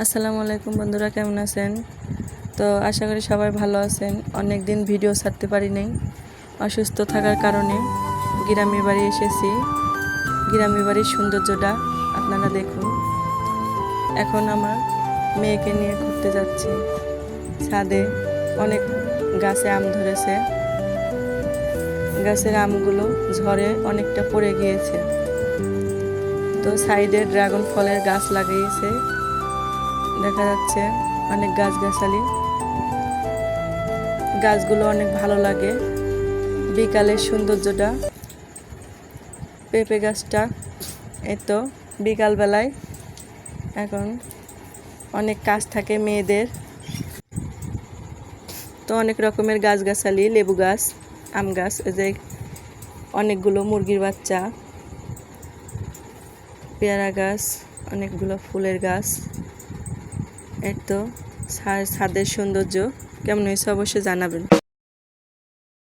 আসসালামু আলাইকুম বন্ধুরা, কেমন আছেন? তো আশা করি সবাই ভালো আছেন। অনেক দিন ভিডিও ছাড়তে পারি নাই, অসুস্থ থাকার কারণে। গ্রামের বাড়ি এসেছি, গ্রামের বাড়ির সৌন্দর্যটা আপনারা দেখুন। এখন আমার মেয়েকে নিয়ে ঘুরতে যাচ্ছি। ছাদে অনেক গাছে আম ধরেছে, গাছের আমগুলো ঝড়ে অনেকটা পড়ে গিয়েছে। তো সাইডে ড্রাগন ফলের গাছ লাগিয়েছে, দেখা যাচ্ছে অনেক গাছগাছালি। গাছগুলো অনেক ভালো লাগে। বিকালের সৌন্দর্যটা, পেঁপে গাছটা এত বিকালবেলায় এখন অনেক কাজ থাকে মেয়েদের। তো অনেক রকমের গাছগাছালি, লেবু গাছ, আম গাছ, এই যে অনেকগুলো মুরগির বাচ্চা, পেয়ারা গাছ, অনেকগুলো ফুলের গাছ। এই তো ছাদের সৌন্দর্য কেমন হয়েছে অবশ্যই জানাবেন।